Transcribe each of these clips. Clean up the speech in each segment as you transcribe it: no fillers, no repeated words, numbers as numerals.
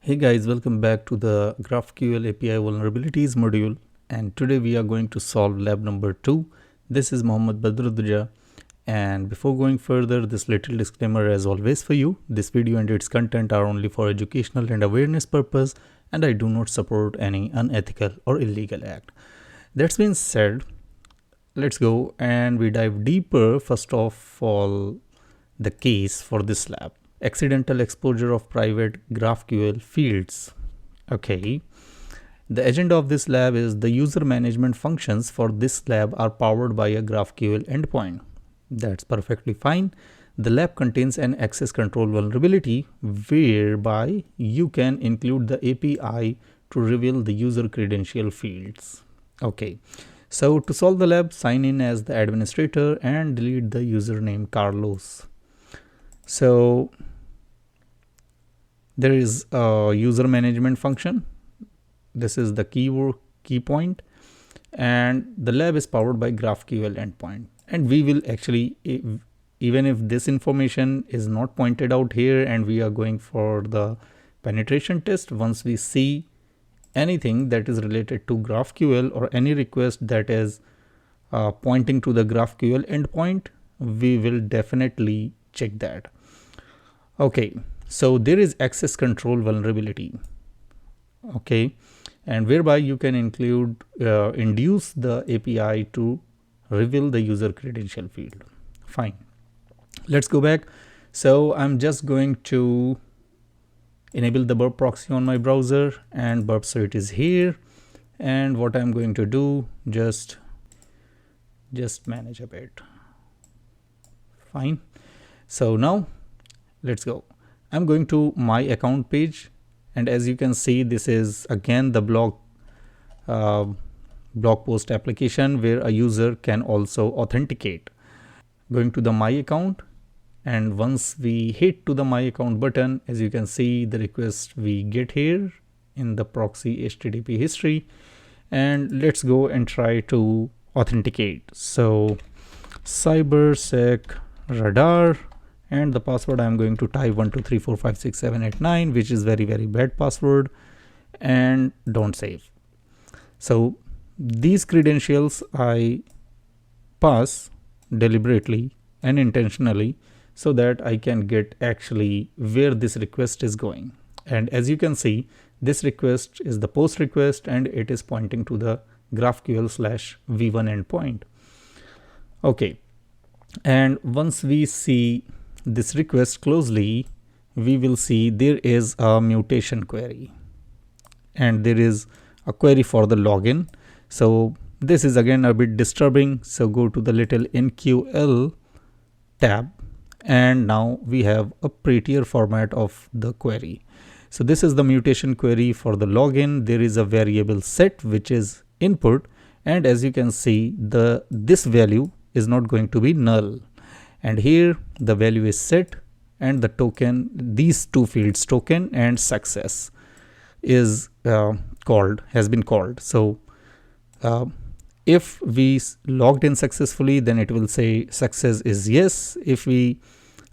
Hey guys, welcome back to the GraphQL API Vulnerabilities module, and today we are going to solve lab number 2. This is Mohammad Badruddin, and before going further, this little disclaimer as always for you. This video and its content are only for educational and awareness purpose, and I do not support any unethical or illegal act. That being said, let's go and we dive deeper. First of all, the case for this lab. Accidental exposure of private GraphQL fields. Okay. The agenda of this lab is the user management functions for this lab are powered by a GraphQL endpoint. That's perfectly fine. The lab contains an access control vulnerability whereby you can include the API to reveal the user credential fields. Okay. So to solve the lab, sign in as the administrator and delete the username Carlos. So there is a user management function. This is the key point, and the lab is powered by GraphQL endpoint. And we will actually, even if this information is not pointed out here and we are going for the penetration test, once we see anything that is related to GraphQL or any request that is pointing to the GraphQL endpoint, we will definitely check that. Okay, so there is access control vulnerability. Okay, and whereby you can include induce the API to reveal the user credential field. Fine. Let's go back. So I'm just going to enable the burp proxy on my browser, and burp suite is here. And what I'm going to do, just manage a bit. Fine. So now let's go. I'm going to my account page, and as you can see, this is again the blog post application where a user can also authenticate. Going to the my account, and once we hit to the my account button, as you can see, the request we get here in the proxy HTTP history, and let's go and try to authenticate. So cybersec radar, and the password I'm going to type 123456789, which is very bad password, and don't save. So these credentials I pass deliberately and intentionally so that I can get actually where this request is going. And as you can see, this request is the post request and it is pointing to the GraphQL/v1 endpoint. Okay, and once we see this request closely, we will see there is a mutation query and there is a query for the login. So this is again a bit disturbing. So go to the little NQL tab, and now we have a prettier format of the query. So this is the mutation query for the login. There is a variable set which is input, and as you can see, this value is not going to be null. And here the value is set, and the token, these two fields, token and success, is has been called. So if we logged in successfully, then it will say success is yes. If we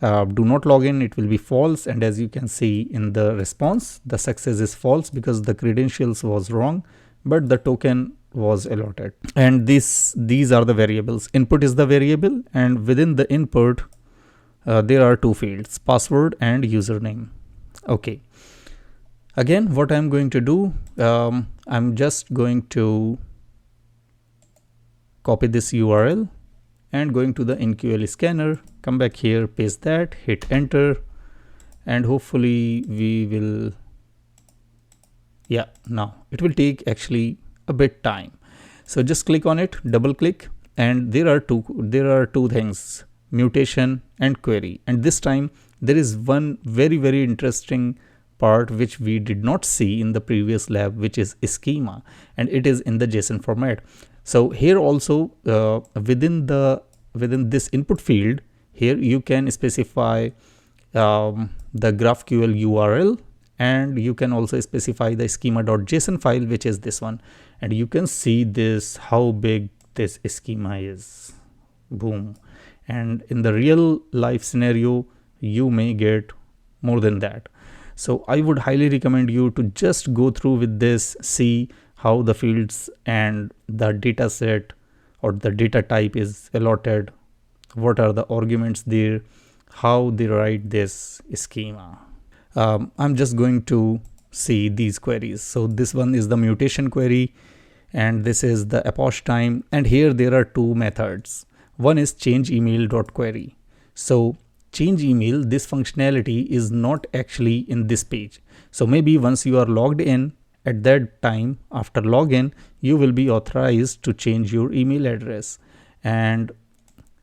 do not log in, it will be false. And as you can see in the response, the success is false because the credentials was wrong, but the token was allotted. And these are the variables. Input is the variable, and within the input there are two fields, password and username. Okay, again what I'm going to do, I'm just going to copy this URL and going to the NQL scanner, come back here, paste that, hit enter, and hopefully we will, yeah, now it will take actually a bit time. So just click on it, double click, and there are two things, mutation and query. And this time there is one very interesting part which we did not see in the previous lab, which is schema, and it is in the JSON format. So here also within this input field, here you can specify the GraphQL URL, and you can also specify the schema.json file, which is this one. And you can see this, how big this schema is. Boom. And in the real life scenario, you may get more than that. So I would highly recommend you to just go through with this, see how the fields and the data set or the data type is allotted, what are the arguments there, how they write this schema. I'm just going to see these queries. So this one is the mutation query, and this is the epoch time, and here there are two methods. One is change email.query. So change email, this functionality is not actually in this page. So maybe once you are logged in, at that time after login, you will be authorized to change your email address. And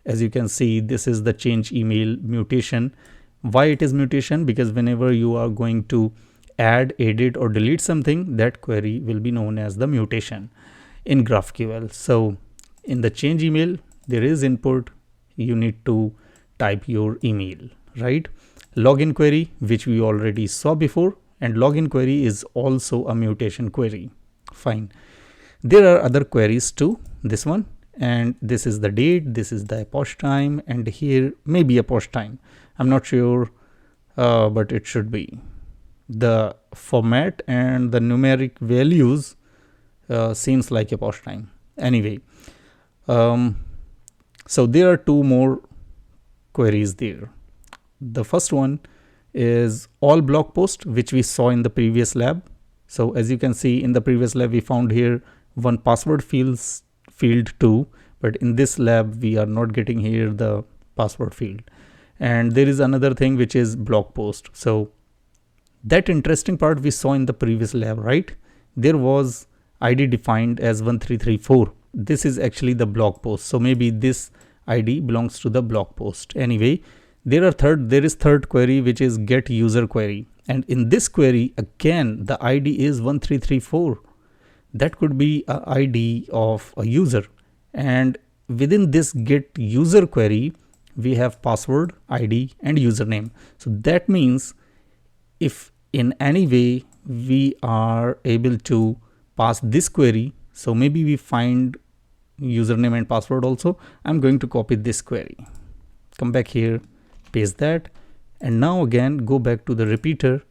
as you can see, this is the change email mutation. Why it is mutation? Because whenever you are going to add, edit or delete something, that query will be known as the mutation in GraphQL. So in the change email, there is input, you need to type your email, right? Login query, which we already saw before, and login query is also a mutation query. Fine. There are other queries too, this one, and this is the date, this is the epoch time, and here maybe epoch time. I'm not sure, but it should be. The format and the numeric values seems like epoch time. Anyway, so there are two more queries there. The first one is all blog post, which we saw in the previous lab. So as you can see, in the previous lab we found here one password field 2, but in this lab we are not getting here the password field. And there is another thing which is blog post. So that interesting part we saw in the previous lab, right? There was ID defined as 1334. This is actually the blog post. So maybe this ID belongs to the blog post. Anyway, there is third query, which is get user query. And in this query, again, the ID is 1334. That could be a ID of a user. And within this get user query, we have password, ID and username. So that means if in any way we are able to pass this query, so maybe we find username and password also. I'm going to copy this query, come back here, paste that, and now again go back to the repeater.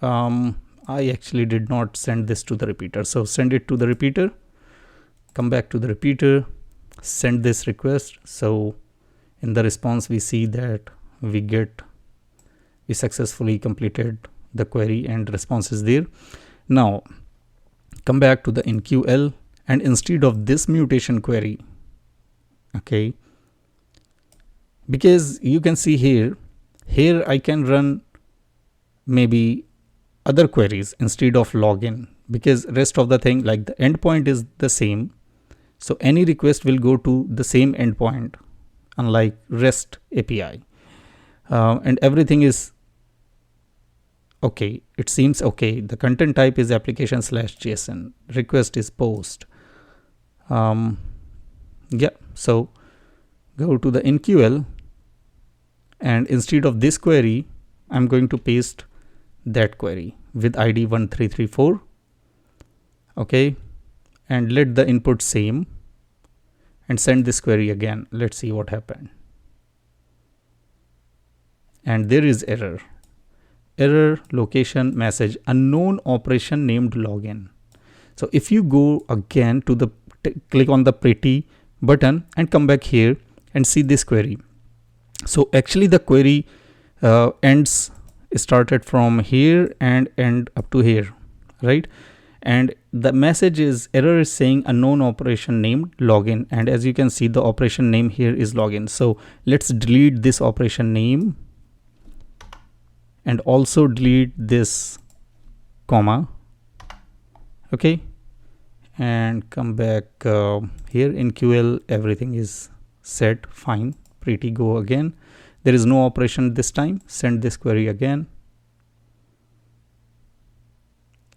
I actually did not send this to the repeater, so send it to the repeater, come back to the repeater, send this request. So in the response we see that we successfully completed the query and response is there. Now come back to the NQL, and instead of this mutation query, okay, because you can see here I can run maybe other queries instead of login, because rest of the thing like the endpoint is the same. So any request will go to the same endpoint, unlike REST API, and everything is okay. It seems okay. The content type is application/JSON, request is post. Yeah, so go to the NQL, and instead of this query, I'm going to paste that query with ID 1334. Okay, and let the input same and send this query again. Let's see what happened. And there is error location message unknown operation named login. So if you go again to the click on the pretty button and come back here and see this query. So actually the query started from here and end up to here, right? And the message is error is saying unknown operation named login, and as you can see the operation name here is login. So let's delete this operation name and also delete this comma, okay, and come back here in QL. Everything is set fine, pretty. Go again, there is no operation this time. Send this query again,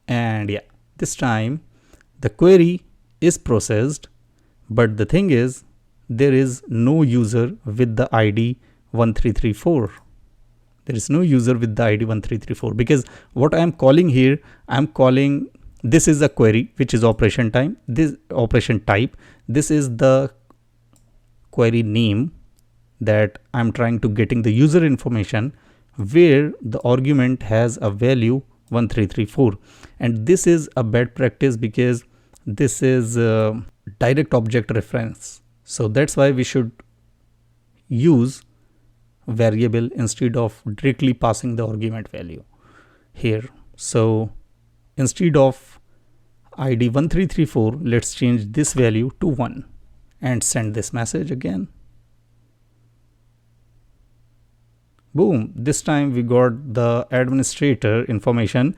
and yeah, this time the query is processed, but the thing is there is no user with the ID 1334. There is no user with the ID 1334, because what I am calling here, I am calling, this is a query which is operation time, this operation type, this is the query name that I'm trying to getting the user information, where the argument has a value 1334, and this is a bad practice because this is direct object reference. So that's why we should use variable instead of directly passing the argument value here. So instead of id 1334, let's change this value to 1 and send this message again. Boom, this time we got the administrator information.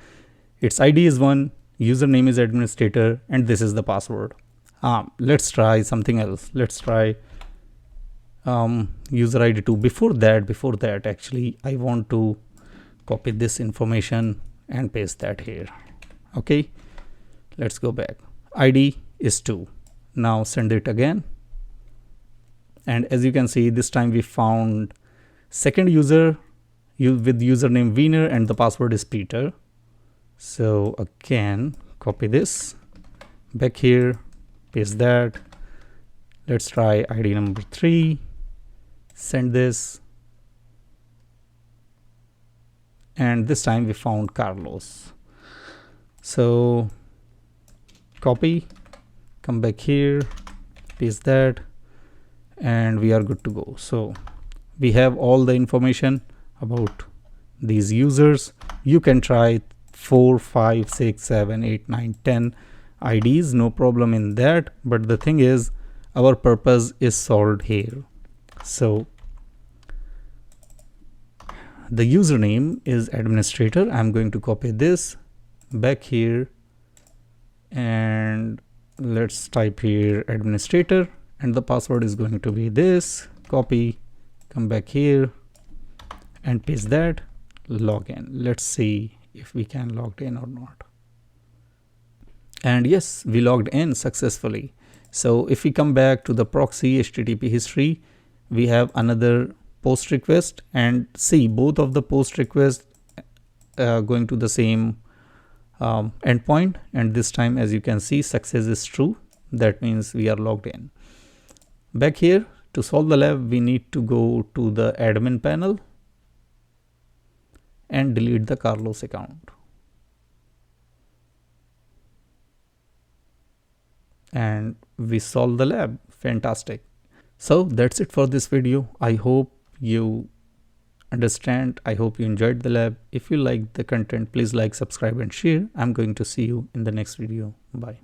Its ID is 1, username is administrator, and this is the password. Let's try something else. Let's try user ID 2. Before that actually I want to copy this information and paste that here. Okay, let's go back. ID is 2. Now send it again, and as you can see, this time we found second user with username Wiener and the password is Peter. So again, copy this back here, paste that. Let's try ID number 3, send this, and this time we found Carlos. So copy, come back here, paste that, and we are good to go. So we have all the information about these users. You can try 4, 5, 6, 7, 8, 9, 10 IDs, no problem in that, but the thing is our purpose is solved here. So the username is administrator. I'm going to copy this back here, and let's type here administrator, and the password is going to be this. Copy, come back here and paste that, login. Let's see if we can log in or not. And yes, we logged in successfully. So if we come back to the proxy HTTP history, we have another post request, and see both of the post requests going to the same endpoint, and this time as you can see success is true. That means we are logged in. Back here, to solve the lab, we need to go to the admin panel and delete the Carlos account. And we solve the lab. Fantastic. So that's it for this video. I hope you understand. I hope you enjoyed the lab. If you like the content, please like, subscribe and share. I'm going to see you in the next video. Bye.